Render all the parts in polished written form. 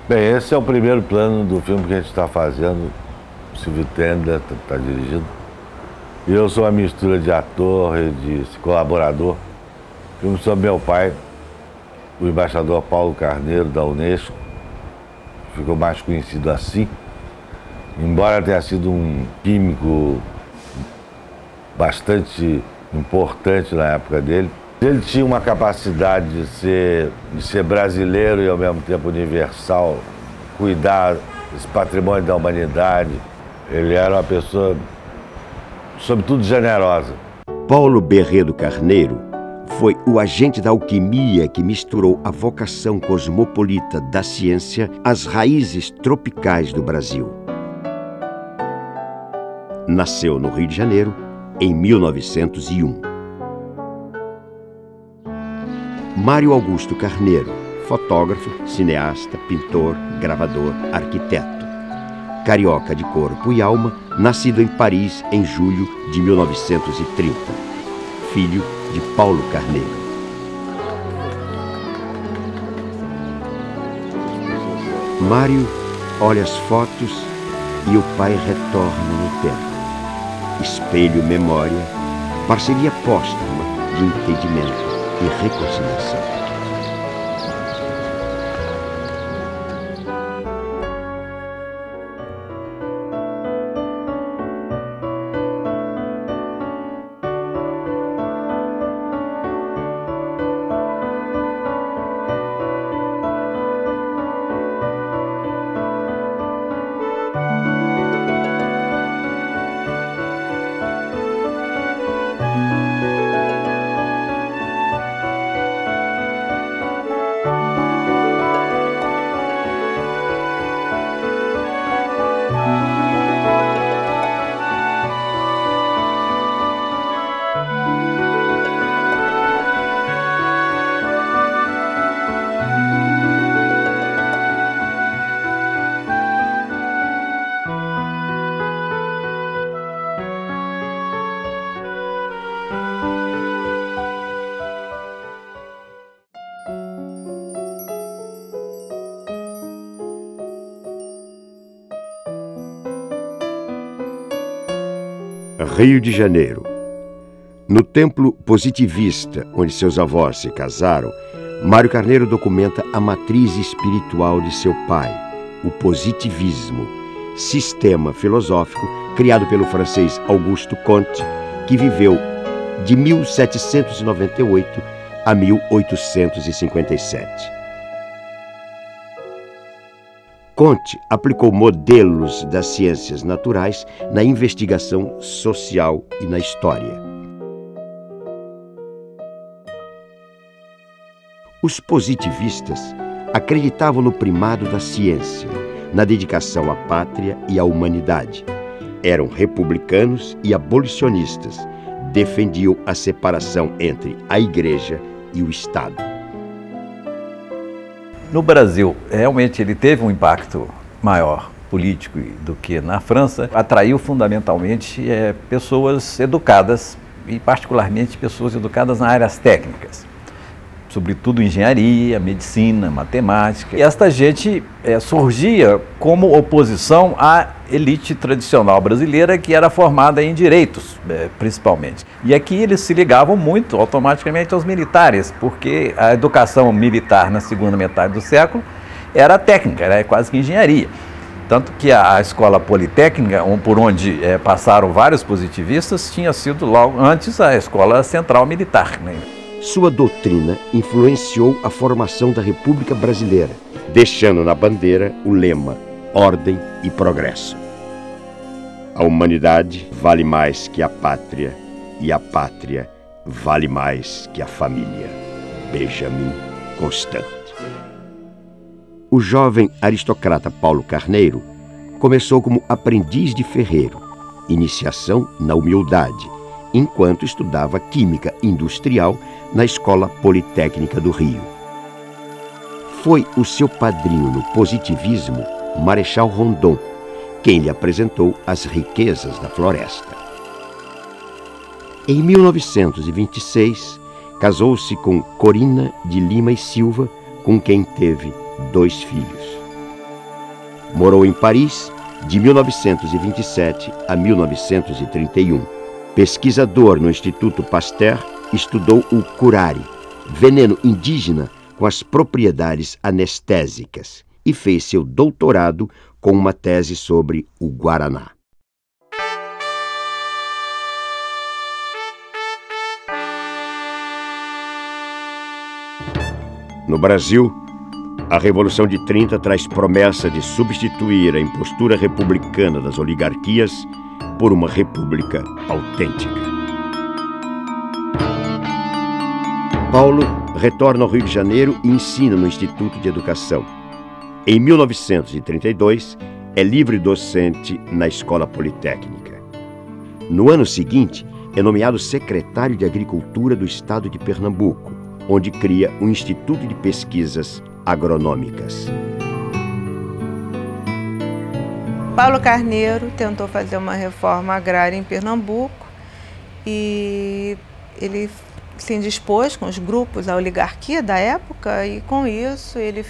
Bem, esse é o primeiro plano do filme que a gente está fazendo. O Silvio Tenda está dirigindo. E eu sou uma mistura de ator e de colaborador. Filme sobre meu pai, o embaixador Paulo Carneiro, da Unesco. Ficou mais conhecido assim. Embora tenha sido um químico bastante importante na época dele, ele tinha uma capacidade de ser brasileiro e ao mesmo tempo universal, cuidar desse patrimônio da humanidade. Ele era uma pessoa, sobretudo, generosa. Paulo Berredo Carneiro foi o agente da alquimia que misturou a vocação cosmopolita da ciência às raízes tropicais do Brasil. Nasceu no Rio de Janeiro em 1901. Mário Augusto Carneiro, fotógrafo, cineasta, pintor, gravador, arquiteto. Carioca de corpo e alma, nascido em Paris em julho de 1930. Filho de Paulo Carneiro. Mário olha as fotos e o pai retorna no tempo. Espelho memória, parceria póstuma de entendimento e reconciliação. Rio de Janeiro. No templo positivista, onde seus avós se casaram, Mário Carneiro documenta a matriz espiritual de seu pai, o positivismo, sistema filosófico criado pelo francês Auguste Comte, que viveu de 1798 a 1857. Comte aplicou modelos das ciências naturais na investigação social e na história. Os positivistas acreditavam no primado da ciência, na dedicação à pátria e à humanidade. Eram republicanos e abolicionistas, defendiam a separação entre a Igreja e o Estado. No Brasil, realmente ele teve um impacto maior político do que na França. Atraiu fundamentalmente pessoas educadas e particularmente pessoas educadas nas áreas técnicas, sobretudo engenharia, medicina, matemática. E esta gente surgia como oposição à elite tradicional brasileira, que era formada em direitos, principalmente. E aqui eles se ligavam muito automaticamente aos militares, porque a educação militar na segunda metade do século era técnica, era quase que engenharia. Tanto que a escola politécnica, por onde passaram vários positivistas, tinha sido logo antes a escola central militar, né? Sua doutrina influenciou a formação da República Brasileira, deixando na bandeira o lema Ordem e Progresso. A humanidade vale mais que a pátria e a pátria vale mais que a família. Benjamin Constant. O jovem aristocrata Paulo Carneiro começou como aprendiz de ferreiro, iniciação na humildade, enquanto estudava Química Industrial na Escola Politécnica do Rio. Foi o seu padrinho no positivismo, Marechal Rondon, quem lhe apresentou as riquezas da floresta. Em 1926, casou-se com Corina de Lima e Silva, com quem teve 2 filhos. Morou em Paris de 1927 a 1931. Pesquisador no Instituto Pasteur, estudou o curare, veneno indígena com as propriedades anestésicas, e fez seu doutorado com uma tese sobre o Guaraná. No Brasil, a Revolução de 30 traz promessa de substituir a impostura republicana das oligarquias por uma república autêntica. Paulo retorna ao Rio de Janeiro e ensina no Instituto de Educação. Em 1932, é livre docente na Escola Politécnica. No ano seguinte, é nomeado secretário de Agricultura do Estado de Pernambuco, onde cria um Instituto de Pesquisas Agronômicas. Paulo Carneiro tentou fazer uma reforma agrária em Pernambuco e ele se indispôs com os grupos, a oligarquia da época, e com isso ele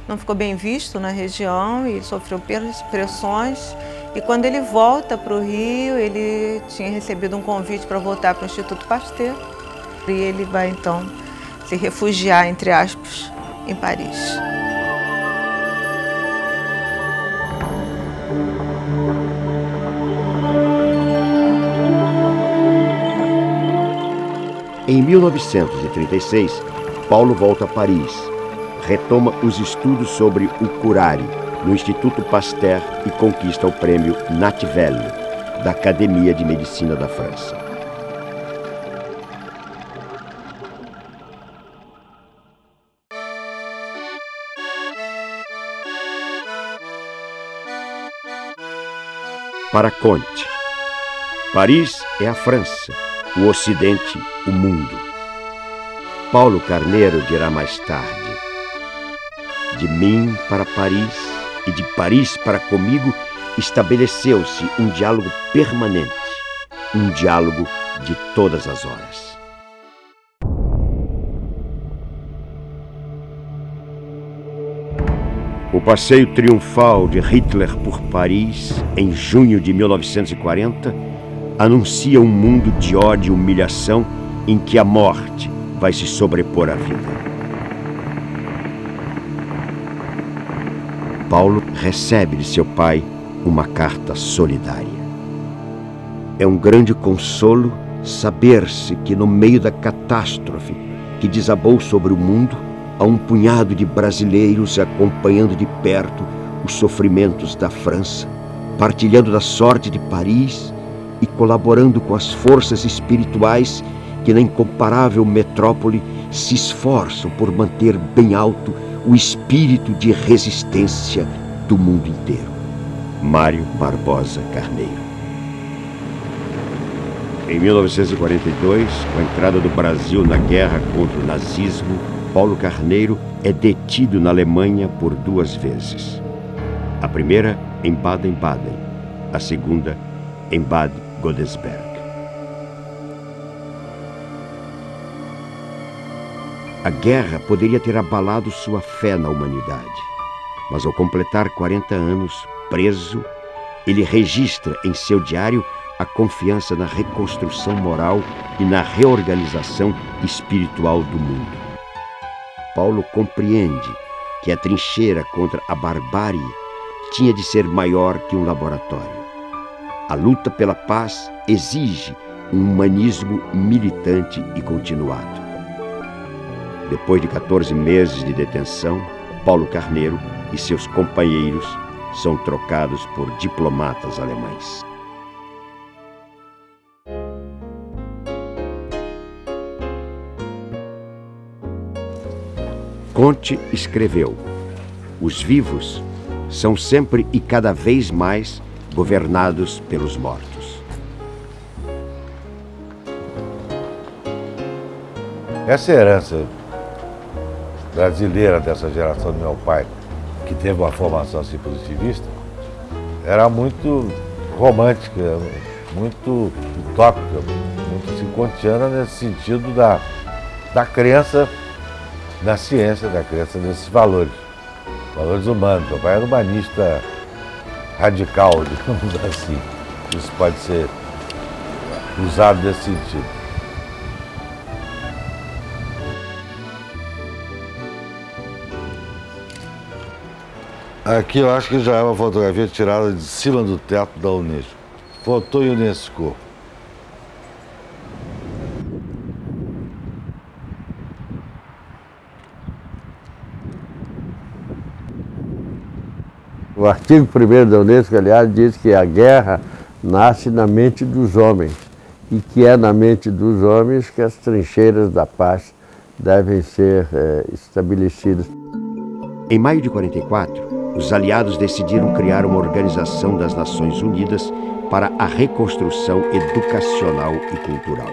não ficou bem visto na região e sofreu pressões. E quando ele volta para o Rio, ele tinha recebido um convite para voltar para o Instituto Pasteur. E ele vai, então, se refugiar, entre aspas, em Paris. Em 1936, Paulo volta a Paris, retoma os estudos sobre o curare no Instituto Pasteur e conquista o prêmio Nativelle, da Academia de Medicina da França. Para Comte, Paris é a França, o Ocidente, o mundo. Paulo Carneiro dirá mais tarde: de mim para Paris e de Paris para comigo estabeleceu-se um diálogo permanente, um diálogo de todas as horas. O passeio triunfal de Hitler por Paris, em junho de 1940, anuncia um mundo de ódio e humilhação em que a morte vai se sobrepor à vida. Paulo recebe de seu pai uma carta solidária. É um grande consolo saber-se que no meio da catástrofe que desabou sobre o mundo, há um punhado de brasileiros acompanhando de perto os sofrimentos da França, partilhando da sorte de Paris e colaborando com as forças espirituais que na incomparável metrópole se esforçam por manter bem alto o espírito de resistência do mundo inteiro. Mário Barbosa Carneiro. Em 1942, com a entrada do Brasil na guerra contra o nazismo, Paulo Carneiro é detido na Alemanha por 2 vezes. A primeira em Baden-Baden, a segunda em Bad Godesberg. A guerra poderia ter abalado sua fé na humanidade, mas ao completar 40 anos, preso, ele registra em seu diário a confiança na reconstrução moral e na reorganização espiritual do mundo. Paulo compreende que a trincheira contra a barbárie tinha de ser maior que um laboratório. A luta pela paz exige um humanismo militante e continuado. Depois de 14 meses de detenção, Paulo Carneiro e seus companheiros são trocados por diplomatas alemães. Comte escreveu: os vivos são sempre e cada vez mais governados pelos mortos. Essa herança brasileira dessa geração do meu pai, que teve uma formação assim positivista, era muito romântica, muito utópica, muito assim, kantiana nesse sentido da crença na ciência, da crença nesses valores. valores humanos. Meu pai era humanista radical, digamos assim. Isso pode ser usado nesse sentido. Aqui eu acho que já é uma fotografia tirada de cima do teto da Unesco. Foto Unesco. O artigo 1º da Unesco, aliás, diz que a guerra nasce na mente dos homens e que é na mente dos homens que as trincheiras da paz devem ser estabelecidas. Em maio de 44, os aliados decidiram criar uma organização das Nações Unidas para a reconstrução educacional e cultural.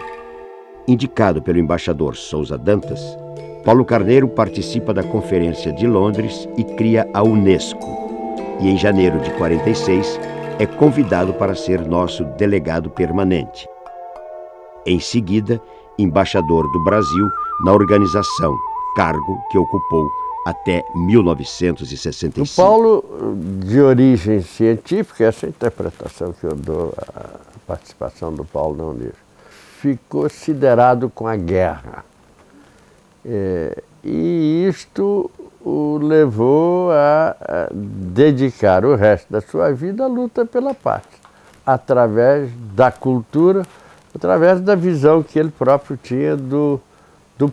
Indicado pelo embaixador Sousa Dantas, Paulo Carneiro participa da Conferência de Londres e cria a Unesco. E em janeiro de 46 é convidado para ser nosso delegado permanente. Em seguida, embaixador do Brasil na organização, cargo que ocupou até 1965. O Paulo, de origem científica, essa interpretação que eu dou à participação do Paulo na Unesco, ficou siderado com a guerra. E isto o levou a dedicar o resto da sua vida à luta pela paz, através da cultura, através da visão que ele próprio tinha do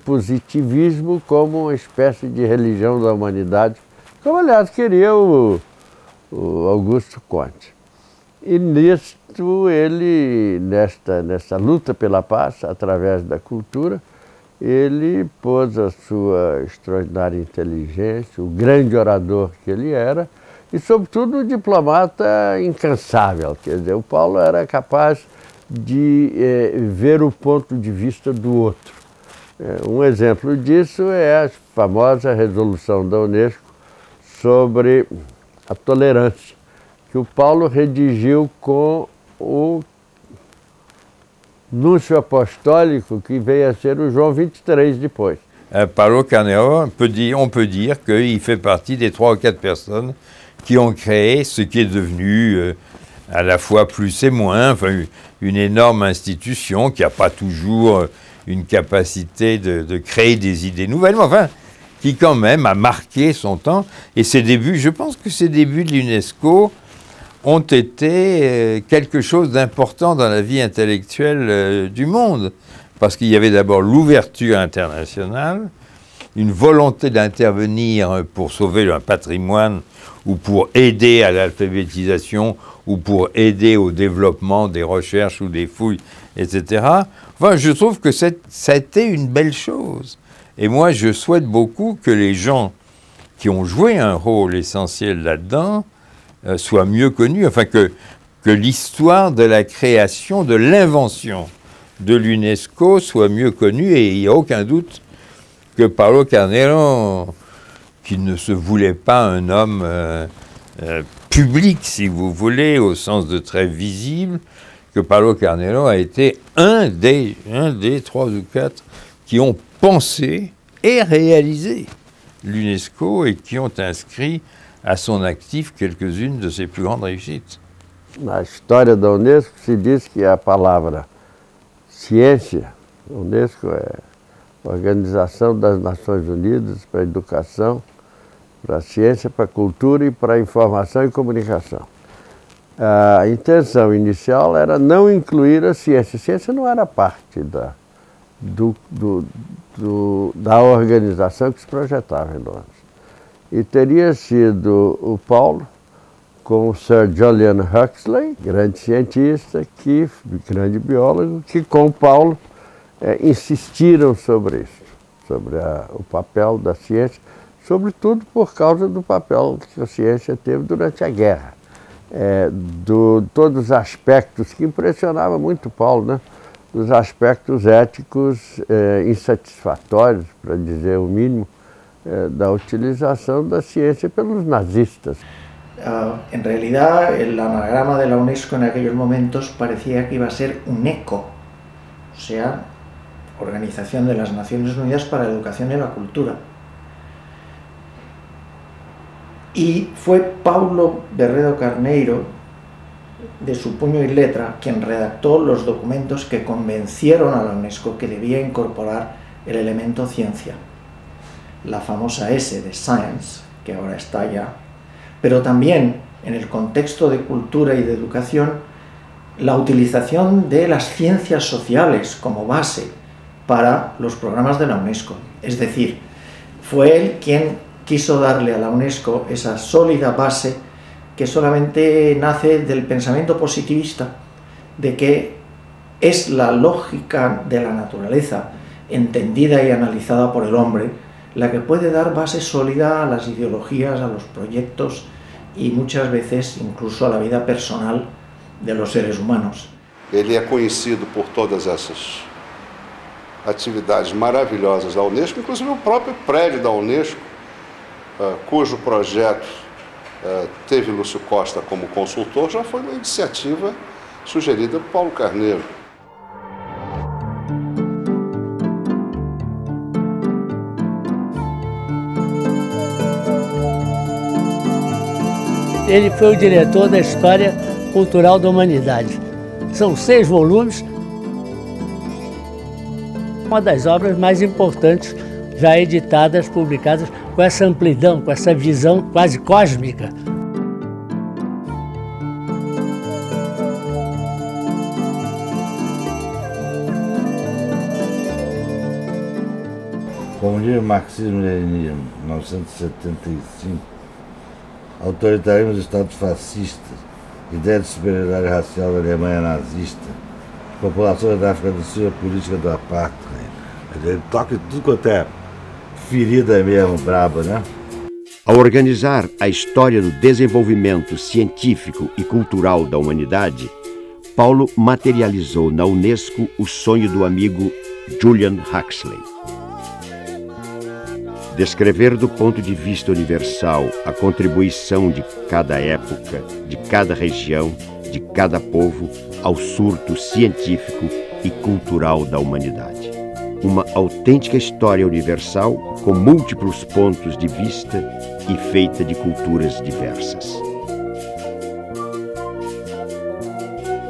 positivismo como uma espécie de religião da humanidade, como aliás queria o Augusto Conte. E nisto ele, nesta luta pela paz, através da cultura, ele pôs a sua extraordinária inteligência, o grande orador que ele era, e sobretudo um diplomata incansável. Quer dizer, o Paulo era capaz de ver o ponto de vista do outro. Um exemplo disso é a famosa resolução da Unesco sobre a tolerância, que o Paulo redigiu com o núncio apostólico que veio a ser o João 23 depois. Paulo Carneiro, on peut dire qu'il fait partie des 3 ou 4 personnes qui ont créé ce qui est devenu à la fois plus et moins, enfin, une énorme institution qui n'a pas toujours une capacité de créer des idées nouvelles, mais enfin, qui quand même a marqué son temps. Et ses débuts, je pense que ces débuts de l'UNESCO ont été quelque chose d'important dans la vie intellectuelle du monde. Parce qu'il y avait d'abord l'ouverture internationale, une volonté d'intervenir pour sauver un patrimoine ou pour aider à l'alphabétisation ou pour aider au développement des recherches ou des fouilles, etc. Enfin, je trouve que ça a été une belle chose. Et moi, je souhaite beaucoup que les gens qui ont joué un rôle essentiel là-dedans soit mieux connu, enfin que l'histoire de la création, de l'invention de l'UNESCO soit mieux connue, et il n'y a aucun doute que Paulo Carneiro, qui ne se voulait pas un homme public, si vous voulez, au sens de très visible, que Paulo Carneiro a été un des 3 ou 4 qui ont pensé et réalisé l'UNESCO et qui ont inscrit a son actif quelques-unes de ses plus grandes réussites. Na história da Unesco se diz que a palavra ciência, a Unesco é a Organização das Nações Unidas para a Educação, para a Ciência, para a Cultura e para a Informação e Comunicação. A intenção inicial era não incluir a ciência. A ciência não era parte da organização que se projetava em Londres. E teria sido o Paulo, com o Sir Julian Huxley, grande cientista, grande biólogo, que com o Paulo insistiram sobre isso, sobre o papel da ciência, sobretudo por causa do papel que a ciência teve durante a guerra. Todos os aspectos que impressionavam muito Paulo, né? Os aspectos éticos insatisfatórios, para dizer o mínimo, da utilización de la ciencia por los nazistas. En realidad, el anagrama de la UNESCO en aquellos momentos parecía que iba a ser UNESCO, o sea, Organización de las Naciones Unidas para la Educación y la Cultura. Y fue Paulo Berredo Carneiro, de su puño y letra, quien redactó los documentos que convencieron a la UNESCO que debía incorporar el elemento ciencia, la famosa S de Science, que ahora está ya, pero también en el contexto de cultura y de educación, la utilización de las ciencias sociales como base para los programas de la UNESCO. Es decir, fue él quien quiso darle a la UNESCO esa sólida base que solamente nace del pensamiento positivista, de que es la lógica de la naturaleza, entendida y analizada por el hombre, la que puede dar base sólida a las ideologías, a los proyectos y muchas veces incluso a la vida personal de los seres humanos. Ele é conhecido por todas essas atividades maravilhosas da Unesco, inclusive o próprio prédio da Unesco, cujo projeto teve Lúcio Costa como consultor, já foi uma iniciativa sugerida por Paulo Carneiro. Ele foi o diretor da História Cultural da Humanidade. São 6 volumes, uma das obras mais importantes já editadas, publicadas, com essa amplidão, com essa visão quase cósmica. Como diz o Marxismo-Leninismo, 1975, autoritarismo dos Estados fascistas, ideia de superioridade racial da Alemanha nazista, populações da África do Sul, a política do apartheid. Ele toca em tudo quanto é ferida mesmo, braba, né? Ao organizar a história do desenvolvimento científico e cultural da humanidade, Paulo materializou na UNESCO o sonho do amigo Julian Huxley. Descrever do ponto de vista universal a contribuição de cada época, de cada região, de cada povo ao surto científico e cultural da humanidade. Uma autêntica história universal com múltiplos pontos de vista e feita de culturas diversas.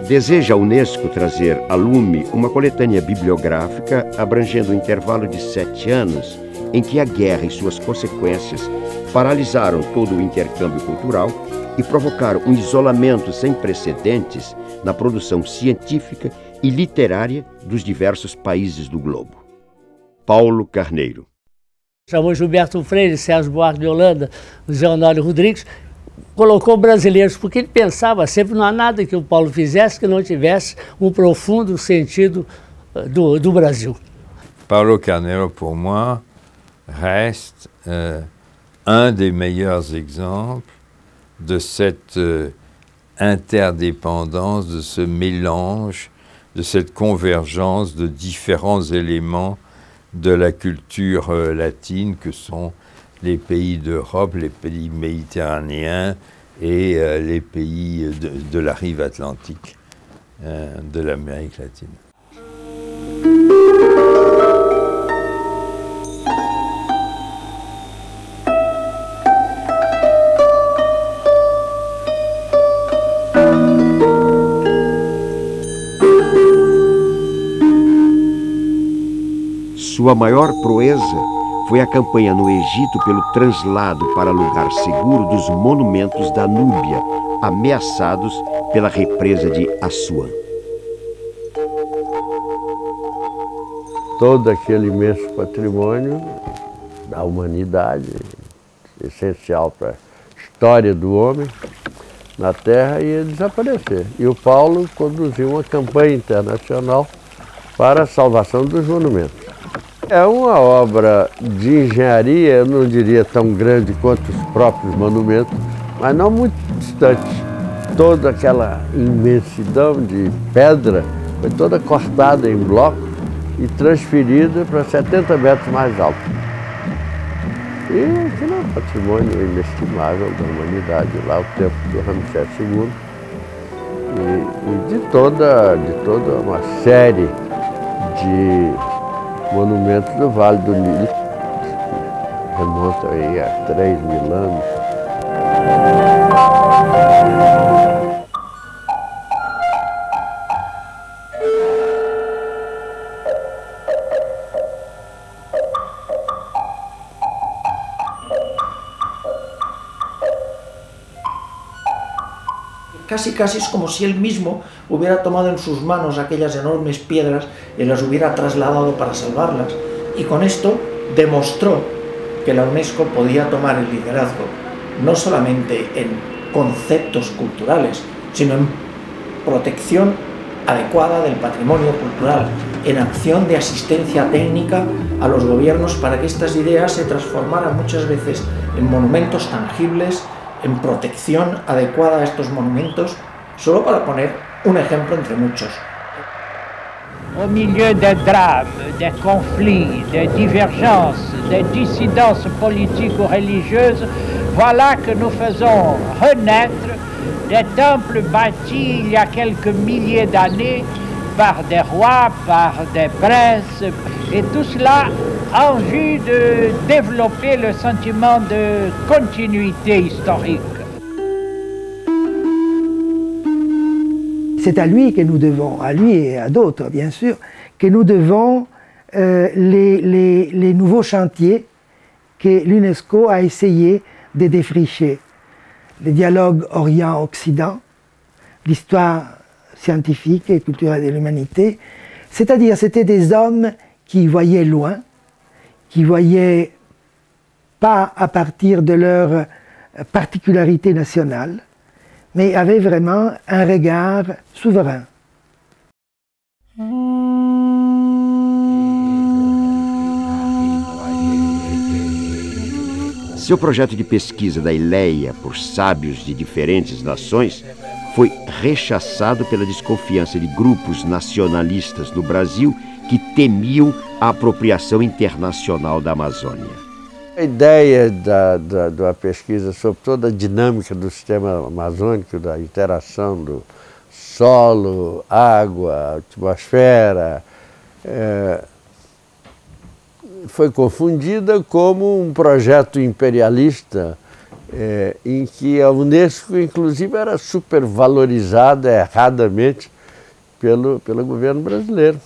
Deseja a UNESCO trazer a lume uma coletânea bibliográfica abrangendo um intervalo de 7 anos em que a guerra e suas consequências paralisaram todo o intercâmbio cultural e provocaram um isolamento sem precedentes na produção científica e literária dos diversos países do globo. Paulo Carneiro. Chamou Gilberto Freire, Sérgio Buarque de Holanda, José Honório Rodrigues, colocou brasileiros, porque ele pensava sempre, não há nada que o Paulo fizesse que não tivesse um profundo sentido do Brasil. Paulo Carneiro, pour moi, reste un des meilleurs exemples de cette interdépendance, de ce mélange, de cette convergence de différents éléments de la culture latine que sont les pays d'Europe, les pays méditerranéens et les pays de la rive atlantique de l'Amérique latine. Sua maior proeza foi a campanha no Egito pelo translado para lugar seguro dos monumentos da Núbia, ameaçados pela represa de Assuã. Todo aquele imenso patrimônio da humanidade, essencial para a história do homem na Terra, ia desaparecer. E o Paulo conduziu uma campanha internacional para a salvação dos monumentos. É uma obra de engenharia, eu não diria tão grande quanto os próprios monumentos, mas não muito distante. Toda aquela imensidão de pedra foi toda cortada em bloco e transferida para 70 metros mais alto. E aquilo é um patrimônio inestimável da humanidade, lá o tempo do Ramsés II e de toda uma série de monumentos do Vale do Nilo, remonta aí a 3.000 anos. Casi es como si él mismo hubiera tomado en sus manos aquellas enormes piedras y las hubiera trasladado para salvarlas. Y con esto demostró que la UNESCO podía tomar el liderazgo, no solamente en conceptos culturales, sino en protección adecuada del patrimonio cultural, en acción de asistencia técnica a los gobiernos para que estas ideas se transformaran muchas veces en monumentos tangibles, en protección adecuada a estos monumentos, solo para poner un ejemplo entre muchos. Au milieu des drames, des conflits, des divergences, des dissidences politiques ou religieuses, voilà que nous faisons renaître des temples bâtis il y a quelques milliers d'années par des rois, par des princes, et tout cela en vue de développer le sentiment de continuité historique. C'est à lui que nous devons, à lui et à d'autres bien sûr, que nous devons les nouveaux chantiers que l'UNESCO a essayé de défricher. Le dialogue Orient-Occident, l'histoire scientifique et culturelle de l'humanité, c'est-à-dire c'était des hommes qui voyaient loin, qui voyaient pas à partir de leur particularité nationale, mais avaient vraiment un regard souverain. Seu projeto de pesquisa da Ileia por sábios de diferentes nações foi rechaçado pela desconfiança de grupos nacionalistas no Brasil que temiam a apropriação internacional da Amazônia. A ideia da pesquisa sobre toda a dinâmica do sistema amazônico, da interação do solo, água, atmosfera, foi confundida como um projeto imperialista em que a Unesco, inclusive, era supervalorizada erradamente pelo governo brasileiro.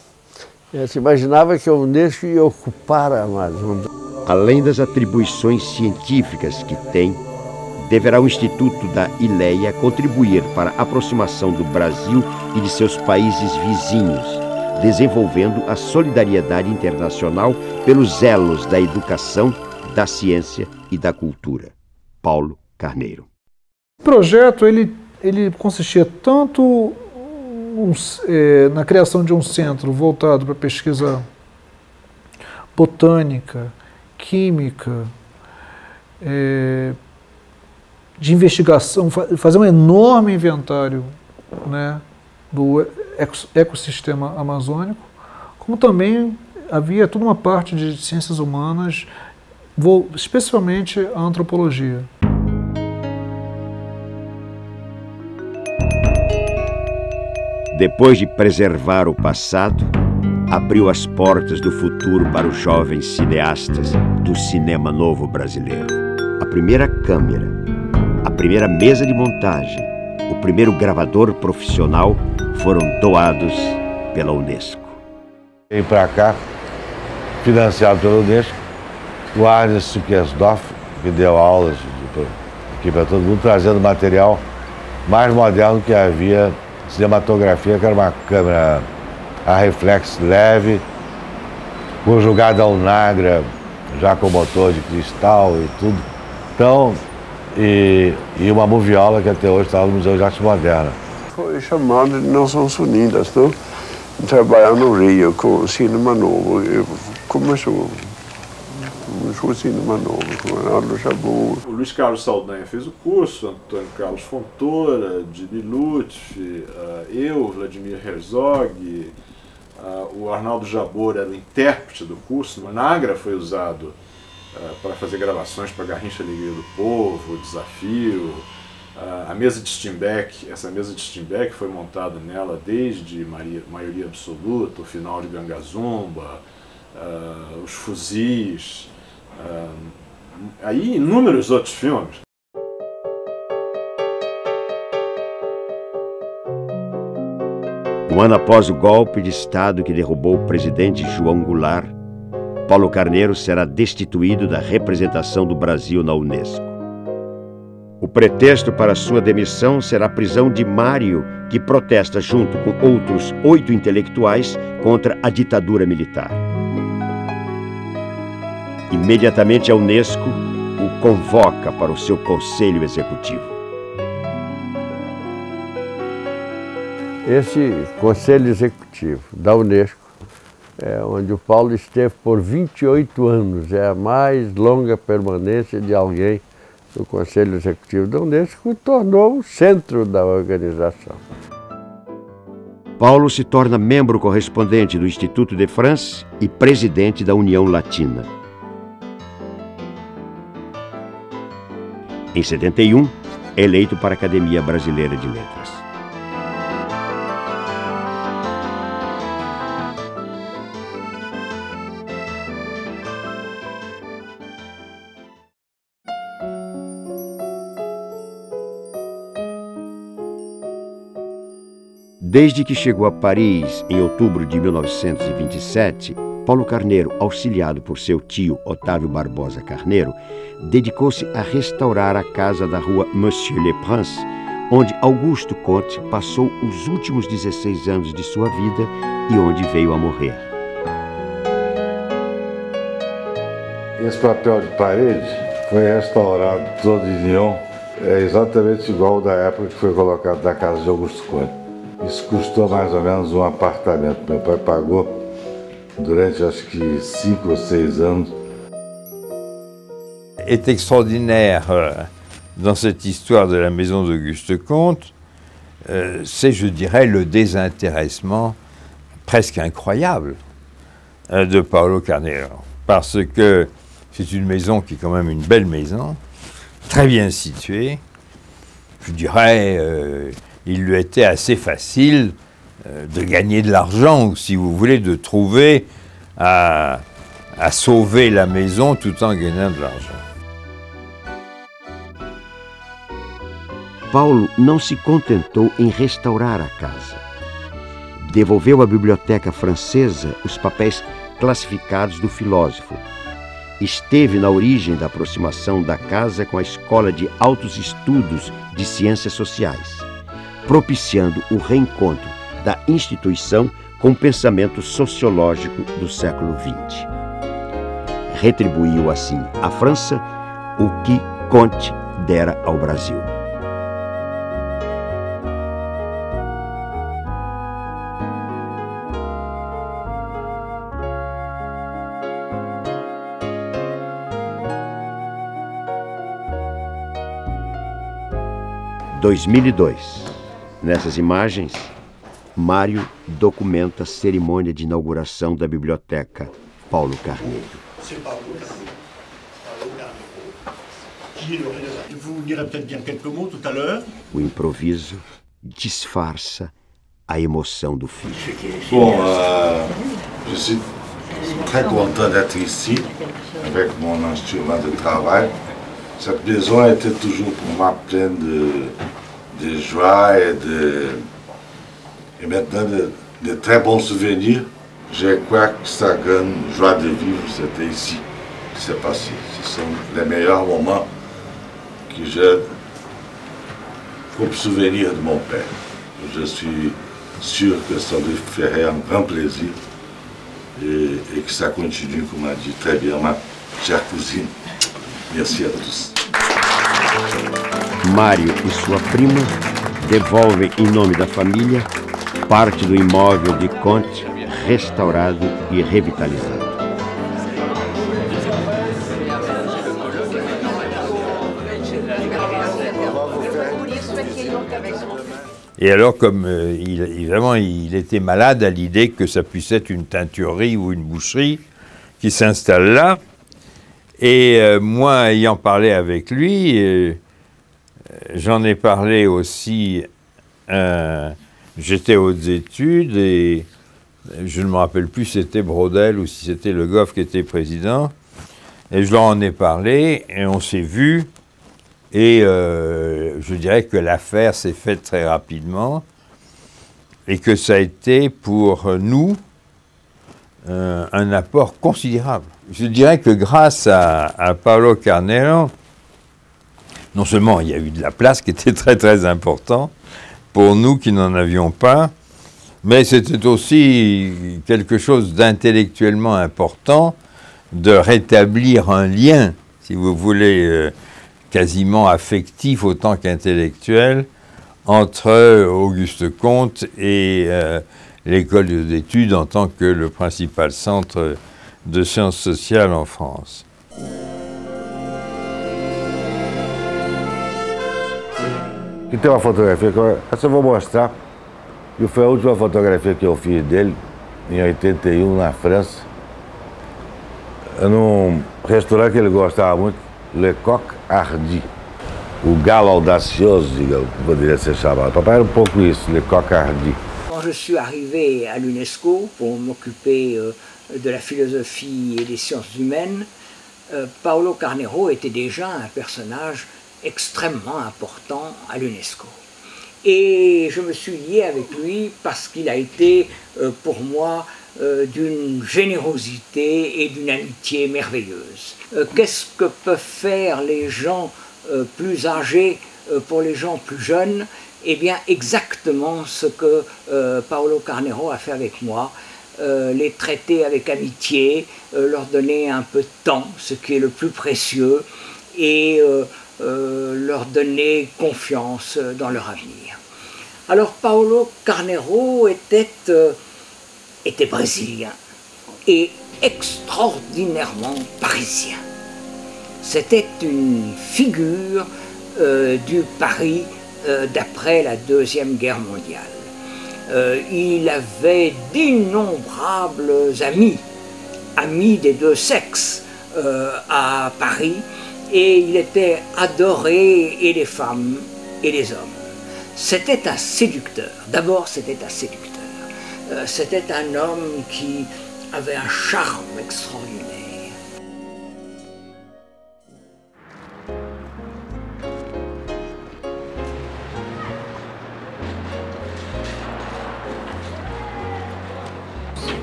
Se imaginava que a Unesco ia ocupar a Amazônia. Além das atribuições científicas que tem, deverá o Instituto da Ileia contribuir para a aproximação do Brasil e de seus países vizinhos, desenvolvendo a solidariedade internacional pelos elos da educação, da ciência e da cultura. Paulo Carneiro. O projeto ele consistia tanto na criação de um centro voltado para pesquisa botânica, química, de investigação, fazer um enorme inventário, né, do ecossistema amazônico, como também havia toda uma parte de ciências humanas, especialmente a antropologia. Depois de preservar o passado, abriu as portas do futuro para os jovens cineastas do cinema novo brasileiro. A primeira câmera, a primeira mesa de montagem, o primeiro gravador profissional foram doados pela Unesco. Vem para cá, financiado pela Unesco, o Arnes Sukersdorf, que deu aulas aqui para todo mundo, trazendo material mais moderno que havia cinematografia, que era uma câmera a reflex leve, conjugada ao Nagra, já com motor de cristal e tudo. Então, e uma moviola que até hoje está no Museu de Arte Moderna. Foi chamado de Nações Unidas, não? Trabalhar no Rio com cinema novo. Começou o cinema novo, com Arnaldo Jabbour. O Luiz Carlos Saldanha fez o curso, Antônio Carlos Fontoura, Dini Lutfi, eu, Vladimir Herzog, o Arnaldo Jabbour era o intérprete do curso. O Nagra foi usado para fazer gravações para Garrincha Alegria do Povo, Desafio. A mesa de Steinbeck, essa mesa de Steinbeck foi montada nela desde Maioria Absoluta, o final de Gangazumba, os Fuzis, aí inúmeros outros filmes. Um ano após o golpe de Estado que derrubou o presidente João Goulart, Paulo Carneiro será destituído da representação do Brasil na Unesco. O pretexto para sua demissão será a prisão de Mário, que protesta junto com outros 8 intelectuais contra a ditadura militar. Imediatamente a Unesco o convoca para o seu conselho executivo. Esse conselho executivo da Unesco é onde o Paulo esteve por 28 anos, é a mais longa permanência de alguém no Conselho Executivo da Unesco, tornou o centro da organização. Paulo se torna membro correspondente do Instituto de France e presidente da União Latina. Em 71, é eleito para a Academia Brasileira de Letras. Desde que chegou a Paris em outubro de 1927, Paulo Carneiro, auxiliado por seu tio Otávio Barbosa Carneiro, dedicou-se a restaurar a casa da rua Monsieur le Prince, onde Augusto Comte passou os últimos 16 anos de sua vida e onde veio a morrer. Esse papel de parede foi restaurado todo em Lyon, é exatamente igual ao da época que foi colocado na casa de Augusto Comte. Isso custou mais ou menos um apartamento. Meu pai pagou durante acho que 5 ou 6 anos. Est extraordinaire dans cette histoire de la maison d'Auguste Comte, c'est, je dirais, le désintéressement presque incroyable de Paulo Carneiro. Parce que c'est une maison qui est quand même une belle maison, très bien située. Je dirais, il lui était assez facile de gagner de l'argent, ou si vous voulez, de trouver à sauver la maison tout en gagnant de l'argent. Paulo não se contentou em restaurar a casa. Devolveu à biblioteca francesa os papéis classificados do filósofo. Esteve na origem da aproximação da casa com a Escola de Altos Estudos de Ciências Sociais, propiciando o reencontro da instituição com o pensamento sociológico do século XX. Retribuiu assim à França o que Comte dera ao Brasil. Em 2002. Nessas imagens, Mário documenta a cerimônia de inauguração da biblioteca Paulo Carneiro. O improviso disfarça a emoção do filho. Bom, je suis très content d'être ici avec mon instrument de travail. Cette maison était toujours pour moi pleine de joie et maintenant de très bons souvenirs. Je crois que sa grande joie de vivre, c'était ici que s'est passé. Ce sont les meilleurs moments que j'ai comme souvenir de mon père. Je suis sûr que ça lui ferait un grand plaisir et que ça continue, comme a dit très bien ma chère cousine. Merci a todos. Mário e sua prima devolvem, em nome da família, parte do imóvel de Comte restaurado e revitalizado. Et alors, comme il était malade à l'idée que ça puisse être une teinturerie ou une boucherie qui s'installe là, et moi, ayant parlé avec lui, j'en ai parlé aussi, j'étais aux études et je ne me rappelle plus si c'était Brodel ou si c'était Le Goff qui était président, et je leur en ai parlé et on s'est vu, et je dirais que l'affaire s'est faite très rapidement, et que ça a été pour nous un apport considérable. Je dirais que grâce à Paulo Carneiro, non seulement il y a eu de la place qui était très très important pour nous qui n'en avions pas, mais c'était aussi quelque chose d'intellectuellement important de rétablir un lien, si vous voulez, quasiment affectif autant qu'intellectuel, entre Auguste Comte et l'école d'études en tant que le principal centre de sciences sociales en France. Aqui tem uma fotografia, essa eu vou mostrar, que foi a última fotografia que eu fiz dele, em 81, na França, num restaurante que ele gostava muito, Le Coq Hardy, o galo audacioso, digamos, poderia ser chamado. Papai era um pouco isso, Le Coq Hardy. Quand je suis arrivé à l'UNESCO pour m'occuper de la philosophie et des sciences humaines, Paulo Carneiro était déjà un personnage extrêmement important à l'UNESCO. Et je me suis lié avec lui parce qu'il a été pour moi d'une générosité et d'une amitié merveilleuse. Qu'est-ce que peuvent faire les gens plus âgés pour les gens plus jeunes? Eh bien exactement ce que Paulo Carneiro a fait avec moi, les traiter avec amitié, leur donner un peu de temps, ce qui est le plus précieux, et leur donner confiance dans leur avenir. Alors Paulo Carneiro était brésilien et extraordinairement parisien. C'était une figure du Paris d'après la Deuxième Guerre mondiale. Il avait d'innombrables amis des deux sexes à Paris, et il était adoré et des femmes et des hommes. C'était un séducteur. D'abord, c'était un séducteur. C'était un homme qui avait un charme extraordinaire.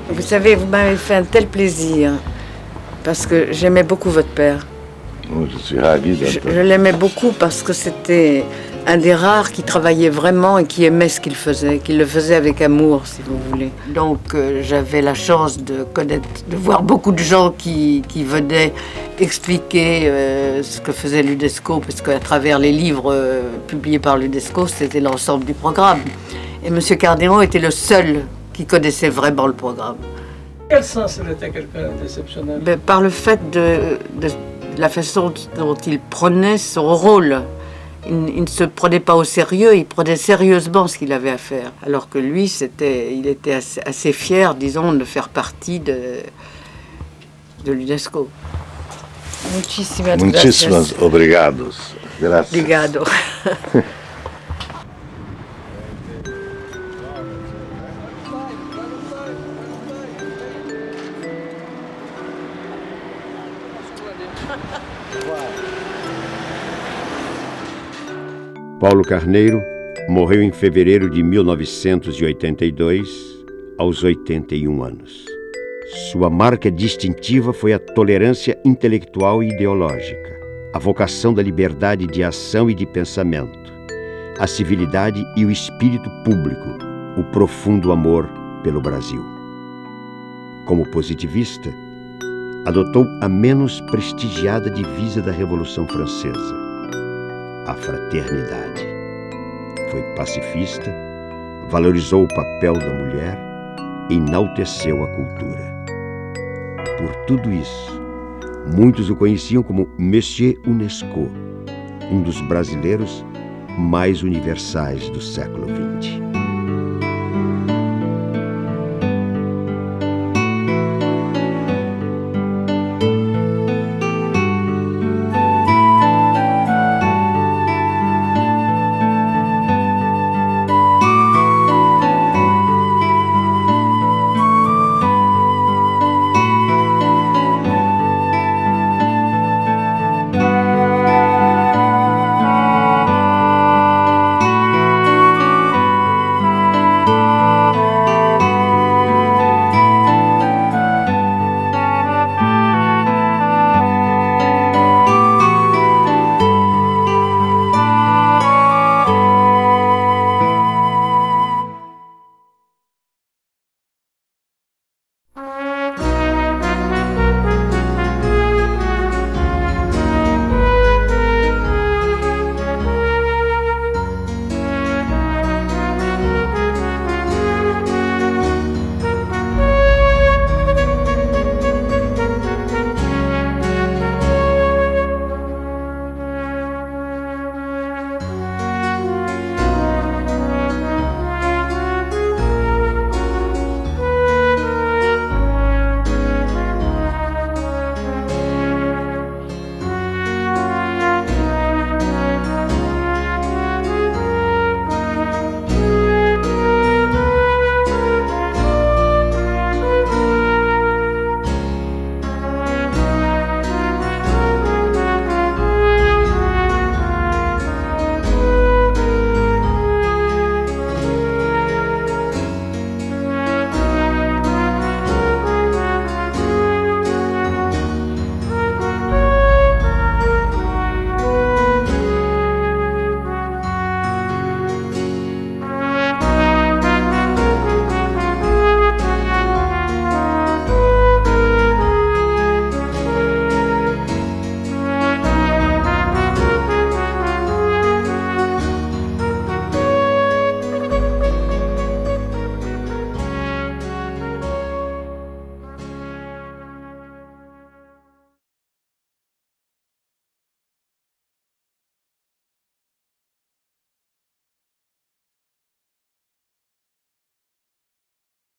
Vous savez, vous m'avez fait un tel plaisir, parce que j'aimais beaucoup votre père. Je suis ravi d'entendre. Je l'aimais beaucoup parce que c'était un des rares qui travaillait vraiment et qui aimait ce qu'il faisait, qu'il le faisait avec amour, si vous voulez. Donc j'avais la chance de voir beaucoup de gens qui venaient expliquer ce que faisait l'UNESCO, parce qu'à travers les livres publiés par l'UNESCO, c'était l'ensemble du programme. Et M. Carneiro était le seul qui connaissait vraiment le programme. Quel sens il était quelqu'un d'exceptionnel? Par le fait de la façon dont il prenait son rôle. Il ne se prenait pas au sérieux, il prenait sérieusement ce qu'il avait à faire. Alors que lui, il était assez fier, disons, de faire partie de l'UNESCO. Muchísimas obrigados. Gracias. Obrigado. Paulo Carneiro morreu em fevereiro de 1982, aos 81 anos. Sua marca distintiva foi a tolerância intelectual e ideológica, a vocação da liberdade de ação e de pensamento, a civilidade e o espírito público, o profundo amor pelo Brasil. Como positivista, adotou a menos prestigiada divisa da Revolução Francesa, a fraternidade. Foi pacifista, valorizou o papel da mulher e enalteceu a cultura. Por tudo isso, muitos o conheciam como Monsieur UNESCO, um dos brasileiros mais universais do século XX.